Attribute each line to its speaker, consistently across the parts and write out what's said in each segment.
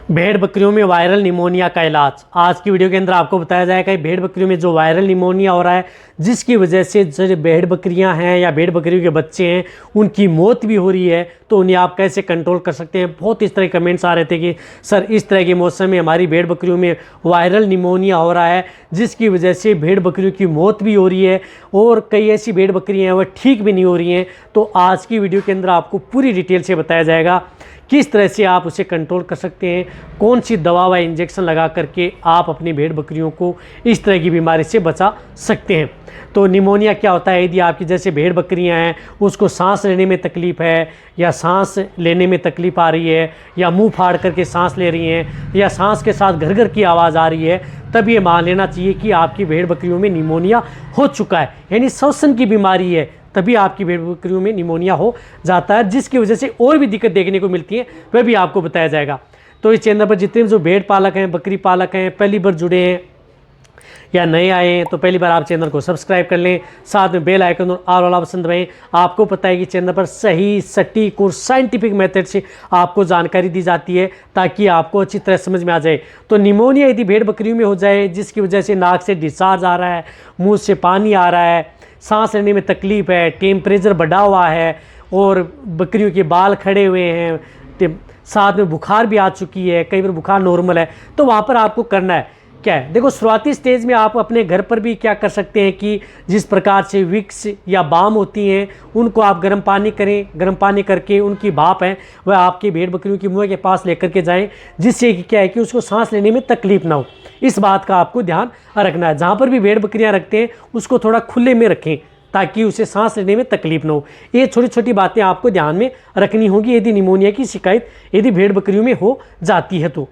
Speaker 1: भेड़ बकरियों में वायरल निमोनिया का इलाज। आज की वीडियो के अंदर आपको बताया जाएगा कि भेड़ बकरियों में जो वायरल निमोनिया हो रहा है, जिसकी वजह से जो भेड़ बकरियां हैं या भेड़ बकरियों के बच्चे हैं उनकी मौत भी हो रही है, तो उन्हें आप कैसे कंट्रोल कर सकते हैं। बहुत इस तरह के कमेंट्स आ रहे थे कि सर इस तरह के मौसम में हमारी भेड़ बकरियों में वायरल निमोनिया हो रहा है, जिसकी वजह से भेड़ बकरियों की मौत भी हो रही है और कई ऐसी भेड़ बकरियाँ हैं वह ठीक भी नहीं हो रही हैं। तो आज की वीडियो के अंदर आपको पूरी डिटेल से बताया जाएगा किस तरह से आप उसे कंट्रोल कर सकते हैं, कौन सी दवा व इंजेक्शन लगा करके आप अपनी भेड़ बकरियों को इस तरह की बीमारी से बचा सकते हैं। तो निमोनिया क्या होता है? यदि आपकी जैसे भेड़ बकरियां हैं उसको सांस लेने में तकलीफ़ है, या सांस लेने में तकलीफ़ आ रही है, या मुंह फाड़ करके सांस ले रही हैं, या सांस के साथ घर घर की आवाज़ आ रही है, तब ये मान लेना चाहिए कि आपकी भेड़ बकरियों में निमोनिया हो चुका है, यानी श्वसन की बीमारी है। तभी आपकी भेड़ बकरियों में निमोनिया हो जाता है, जिसकी वजह से और भी दिक्कत देखने को मिलती है, वह भी आपको बताया जाएगा। तो इस चैनल पर जितने भी जो भेड़ पालक हैं, बकरी पालक हैं, पहली बार जुड़े हैं या नए आए हैं तो पहली बार आप चैनल को सब्सक्राइब कर लें, साथ में बेल आइकन और ऑल वाला ऑप्शन दबाएं। आपको पता है कि चैनल पर सही, सटीक और साइंटिफिक मेथड से आपको जानकारी दी जाती है ताकि आपको अच्छी तरह समझ में आ जाए। तो निमोनिया यदि भेड़ बकरियों में हो जाए, जिसकी वजह से नाक से डिस्चार्ज आ रहा है, मुँह से पानी आ रहा है, सांस लेने में तकलीफ़ है, टेम्परेचर बढ़ा हुआ है और बकरियों के बाल खड़े हुए हैं, साथ में बुखार भी आ चुकी है, कई बार बुखार नॉर्मल है, तो वहाँ पर आपको करना है क्या है? देखो, शुरुआती स्टेज में आप अपने घर पर भी क्या कर सकते हैं कि जिस प्रकार से विक्स या बाम होती हैं उनको आप गर्म पानी करें, गर्म पानी करके उनकी भाप है वह आपकी भेड़ बकरियों की मुँह के पास लेकर के जाएं, जिससे कि क्या है कि उसको सांस लेने में तकलीफ ना हो। इस बात का आपको ध्यान रखना है। जहाँ पर भी भेड़ बकरियाँ रखते हैं उसको थोड़ा खुले में रखें ताकि उसे सांस लेने में तकलीफ ना हो। ये छोटी छोटी बातें आपको ध्यान में रखनी होगी यदि निमोनिया की शिकायत यदि भेड़ बकरियों में हो जाती है। तो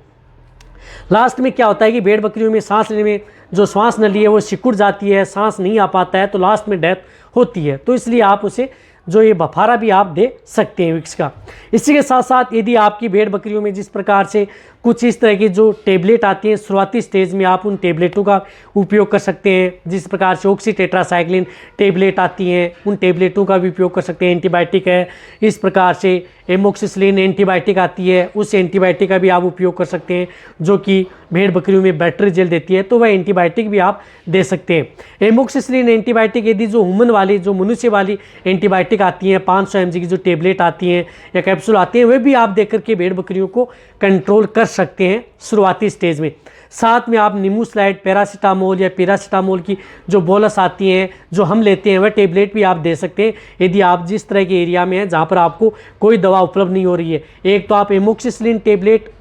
Speaker 1: लास्ट में क्या होता है कि भेड़ बकरियों में सांस लेने में जो श्वास नली है वो सिकुड़ जाती है, सांस नहीं आ पाता है, तो लास्ट में डेथ होती है। तो इसलिए आप उसे जो ये बफारा भी आप दे सकते हैं विक्स का। इसी के साथ साथ यदि आपकी भेड़ बकरियों में जिस प्रकार से कुछ इस तरह की जो टेबलेट आती हैं शुरुआती स्टेज में, आप उन टेबलेटों का उपयोग कर सकते हैं। जिस प्रकार से ऑक्सीटेट्रासाइक्लिन टेबलेट आती हैं उन टेबलेटों का भी उपयोग कर सकते हैं। एंटीबायोटिक है, इस प्रकार से एमोक्सिसिलिन एंटीबायोटिक आती है, उस एंटीबायोटिक का भी आप उपयोग कर सकते हैं जो कि भेड़ बकरियों में बेटर रिजल्ट देती है, तो वह एंटीबायोटिक भी आप दे सकते हैं। एमोक्सिसिलिन एंटीबायोटिक यदि जो ह्यूमन वाली, जो मनुष्य वाली एंटीबायोटिक आती हैं 500 mg की जो टेबलेट आती हैं या कैप्सूल आती हैं, वे भी आप देकर के भेड़ बकरियों को कंट्रोल कर सकते हैं शुरुआती स्टेज में। साथ में आप निमोस्लाइड, पैरासीटामोल या पैरासीटामोल की जो बोलस आती हैं जो हम लेते हैं वह टेबलेट भी आप दे सकते हैं यदि आप जिस तरह के एरिया में हैं जहाँ पर आपको कोई दवा उपलब्ध नहीं हो रही है। एक तो आप एमोक्सिसिलिन टेबलेट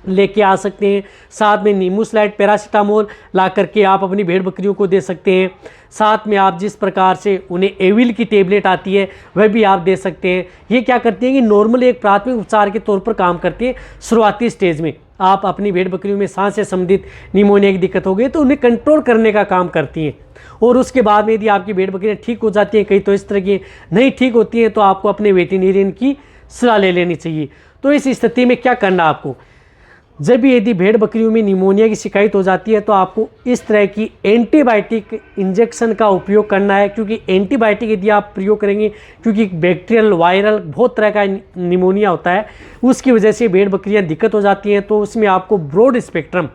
Speaker 1: लेके आ सकते हैं, साथ में निमोस्लाइड पैरासीटामोल ला करके आप अपनी भेड़ बकरियों को दे सकते हैं। साथ में आप जिस प्रकार से उन्हें एविल की टेबलेट आती है वह भी आप दे सकते हैं। ये क्या करती है कि नॉर्मल एक प्राथमिक उपचार के तौर पर काम करती है शुरुआती स्टेज में। आप अपनी भेड़ बकरियों में सांस से संबंधित निमोनिया की दिक्कत हो गई तो उन्हें कंट्रोल करने का काम करती हैं। और उसके बाद में यदि आपकी भेड़ बकरियाँ ठीक हो जाती हैं, कई तो इस तरह की नहीं ठीक होती हैं, तो आपको अपने वेटरनरियन की सलाह ले लेनी चाहिए। तो इस स्थिति में क्या करना आपको, जब भी यदि भेड़ बकरियों में निमोनिया की शिकायत हो जाती है तो आपको इस तरह की एंटीबायोटिक इंजेक्शन का उपयोग करना है। क्योंकि एंटीबायोटिक यदि आप प्रयोग करेंगे, क्योंकि बैक्टीरियल, वायरल बहुत तरह का निमोनिया होता है, उसकी वजह से भेड़ बकरियां दिक्कत हो जाती हैं, तो उसमें आपको ब्रॉड स्पेक्ट्रम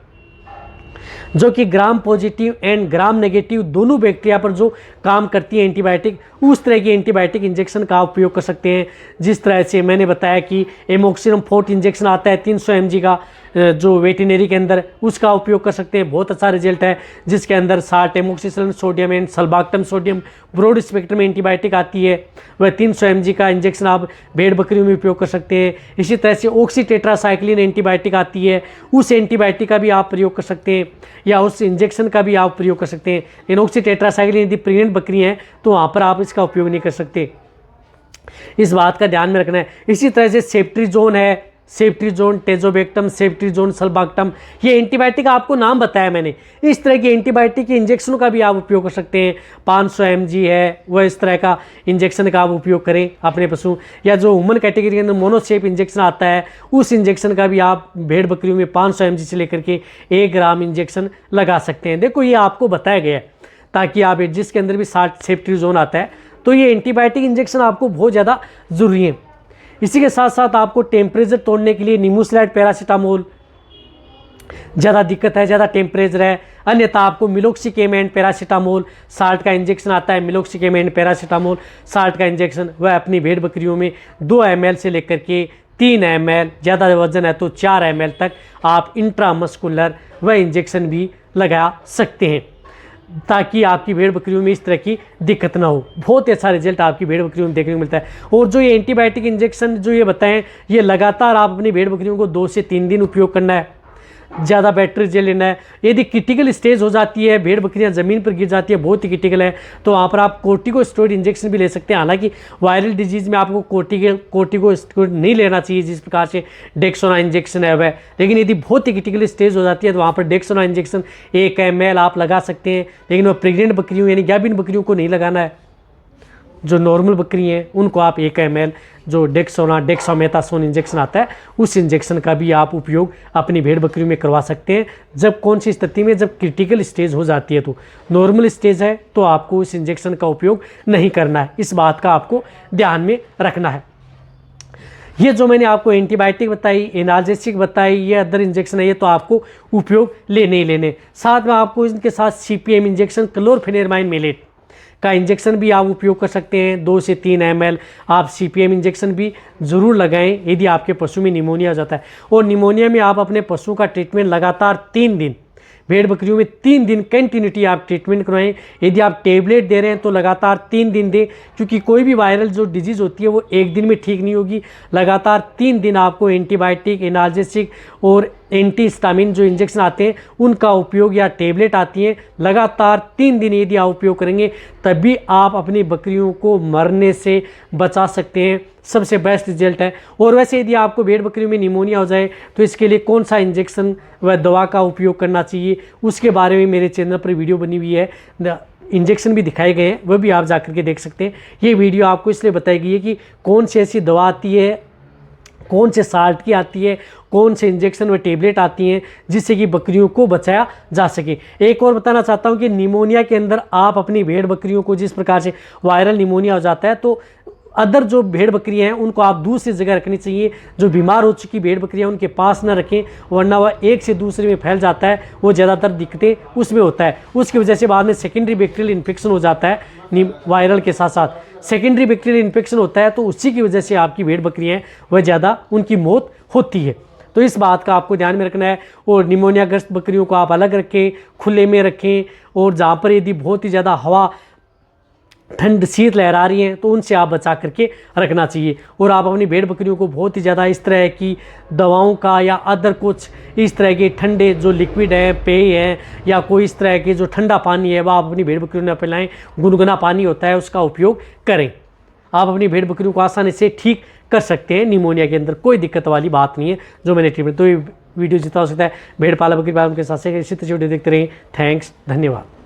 Speaker 1: जो कि gram positive and gram negative दोनों बैक्टीरिया पर जो काम करती है एंटीबायोटिक, उस तरह की एंटीबायोटिक इंजेक्शन का उपयोग कर सकते हैं। जिस तरह से मैंने बताया कि एमोक्सिलम फोर्ट इंजेक्शन आता है 300 mg का जो वेटरनरी के अंदर, उसका उपयोग कर सकते हैं। बहुत अच्छा रिजल्ट है, जिसके अंदर 60 amoxicillin sodium and sulbactam sodium broad spectrum antibiotic आती है, वह 300 mg का इंजेक्शन आप भेड़ बकरियों में उपयोग कर सकते हैं। इसी तरह से ऑक्सीटेट्रासाइक्लिन एंटीबायोटिक आती है, उस एंटीबायोटिक का भी आप प्रयोग कर सकते हैं या उस इंजेक्शन का भी आप प्रयोग कर सकते हैं। इन ऑक्सीटेट्रासाइक्लिन यदि प्रेग्नेंट बकरी हैं तो वहाँ पर आप इसका उपयोग नहीं कर सकते, इस बात का ध्यान में रखना है। इसी तरह से सेफ्ट्रीजोन है, सेफ्ट्रीजोन, टेजोबेक्टम, सेफ्ट्रीजोन, सल्बाक्टम, ये एंटीबायोटिक आपको नाम बताया मैंने। इस तरह के एंटीबायोटिक के इंजेक्शनों का भी आप उपयोग कर सकते हैं। 500 mg है वह इस तरह का इंजेक्शन का आप उपयोग करें अपने पशु, या जो ह्यूमन कैटेगरी के अंदर मोनोसेप इंजेक्शन आता है उस इंजेक्शन का भी आप भेड़ बकरियों में 500 mg से लेकर के 1 ग्राम इंजेक्शन लगा सकते हैं। देखो, ये आपको बताया गया है ताकि आप जिसके अंदर भी 60 सेफ्ट्रीजोन आता है, तो ये एंटीबायोटिक इंजेक्शन आपको बहुत ज़्यादा ज़रूरी है। इसी के साथ साथ आपको टेम्परेचर तोड़ने के लिए निमोस्लाइड पैरासीटामोल ज़्यादा दिक्कत है, ज़्यादा टेम्परेचर है, अन्यथा आपको मिलोक्सिकेम एंड पैरासीटामोल साल्ट का इंजेक्शन आता है, मिलोक्सिकेम एंड पैरासीटामोल साल्ट का इंजेक्शन वह अपनी भेड़ बकरियों में 2 ml से लेकर के 3 ml, ज़्यादा वजन है तो 4 ml तक आप इंट्रामस्कुलर वह इंजेक्शन भी लगा सकते हैं, ताकि आपकी भेड़ बकरियों में इस तरह की दिक्कत ना हो। बहुत ही अच्छा रिजल्ट आपकी भेड़ बकरियों में देखने को मिलता है। और जो ये एंटीबायोटिक इंजेक्शन जो ये बताएं, ये लगातार आप अपनी भेड़ बकरियों को 2 से 3 दिन उपयोग करना है, ज़्यादा बैटरी जेल लेना है। यदि क्रिटिकल स्टेज हो जाती है, भेड़ बकरियां ज़मीन पर गिर जाती है, बहुत ही क्रिटिकल है, तो वहाँ पर आप कोर्टिकोस्टेरॉइड इंजेक्शन भी ले सकते हैं। हालांकि वायरल डिजीज़ में आपको कोर्टिकोस्टेरॉइड नहीं लेना चाहिए, जिस प्रकार से डेक्सोना इंजेक्शन है वह, लेकिन यदि बहुत ही क्रिटिकल स्टेज हो जाती है तो वहाँ पर डेक्सोना इंजेक्शन 1 ml आप लगा सकते हैं। लेकिन वह प्रेग्नेंट बकरियों यानी गाभिन बकरियों को नहीं लगाना है। जो नॉर्मल बकरी हैं उनको आप 1 ml जो डेक्सामेथासोन इंजेक्शन आता है उस इंजेक्शन का भी आप उपयोग अपनी भेड़ बकरियों में करवा सकते हैं। जब कौन सी स्थिति में, जब क्रिटिकल स्टेज हो जाती है, तो नॉर्मल स्टेज है तो आपको इस इंजेक्शन का उपयोग नहीं करना है। इस बात का आपको ध्यान में रखना है। ये जो मैंने आपको एंटीबायोटिक बताई, एनाल्जेसिक बताई, ये अदर इंजेक्शन है, ये तो आपको उपयोग लेने ही लेने। साथ में आपको इनके साथ CPM इंजेक्शन, क्लोरफेनेरमाइन मेलेट का इंजेक्शन भी आप उपयोग कर सकते हैं। 2 से 3 ml आप CPM इंजेक्शन भी ज़रूर लगाएं यदि आपके पशु में निमोनिया हो जाता है। और निमोनिया में आप अपने पशु का ट्रीटमेंट लगातार 3 दिन, भेड़ बकरियों में 3 दिन कंटिन्यूटी आप ट्रीटमेंट करवाएं। यदि आप टेबलेट दे रहे हैं तो लगातार 3 दिन दें, क्योंकि कोई भी वायरल जो डिजीज़ होती है वो एक दिन में ठीक नहीं होगी। लगातार 3 दिन आपको एंटीबायोटिक, एनाल्जेसिक और एंटीहिस्टामिन जो इंजेक्शन आते हैं उनका उपयोग, या टेबलेट आती हैं, लगातार 3 दिन यदि आप उपयोग करेंगे तभी आप अपनी बकरियों को मरने से बचा सकते हैं। सबसे बेस्ट रिजल्ट है। और वैसे यदि आपको भेड़ बकरियों में निमोनिया हो जाए तो इसके लिए कौन सा इंजेक्शन व दवा का उपयोग करना चाहिए, उसके बारे में मेरे चैनल पर वीडियो बनी हुई है, इंजेक्शन भी दिखाए गए हैं, वह भी आप जाकर के देख सकते हैं। ये वीडियो आपको इसलिए बताई गई है कि कौन सी ऐसी दवा आती है, कौन से साल्ट की आती है, कौन से इंजेक्शन व टेबलेट आती हैं जिससे कि बकरियों को बचाया जा सके। एक और बताना चाहता हूं कि निमोनिया के अंदर आप अपनी भेड़ बकरियों को, जिस प्रकार से वायरल निमोनिया हो जाता है, तो अदर जो भेड़ बकरियां हैं उनको आप दूसरी जगह रखनी चाहिए। जो बीमार हो चुकी भेड़ बकरियां उनके पास ना रखें, वरना वह एक से दूसरे में फैल जाता है। वो ज़्यादातर दिक्कतें उसमें होता है, उसकी वजह से बाद में सेकेंडरी बैक्टीरियल इन्फेक्शन हो जाता है। वायरल के साथ साथ सेकेंडरी बैक्टीरियल इन्फेक्शन होता है, तो उसी की वजह से आपकी भेड़ बकरियां हैं वह ज़्यादा उनकी मौत होती है। तो इस बात का आपको ध्यान में रखना है। और निमोनियाग्रस्त बकरियों को आप अलग रखें, खुले में रखें, और जहाँ पर यदि बहुत ही ज़्यादा हवा, ठंड, शीत लहरा रही हैं तो उनसे आप बचा करके रखना चाहिए। और आप अपनी भेड़ बकरियों को बहुत ही ज़्यादा इस तरह की दवाओं का या अदर कुछ इस तरह के ठंडे जो लिक्विड है, पेय है, या कोई इस तरह के जो ठंडा पानी है वह आप अपनी भेड़ बकरियों में पिलाएं। गुनगुना पानी होता है उसका उपयोग करें। आप अपनी भेड़ बकरियों को आसानी से ठीक कर सकते हैं। निमोनिया के अंदर कोई दिक्कत वाली बात नहीं है जो मैंने ट्रीटमेंट। तो ये वीडियो जितना हो सकता है भेड़ पालन बकरी पालन के साथ इसी तरह वीडियो देखते रहें। थैंक्स, धन्यवाद।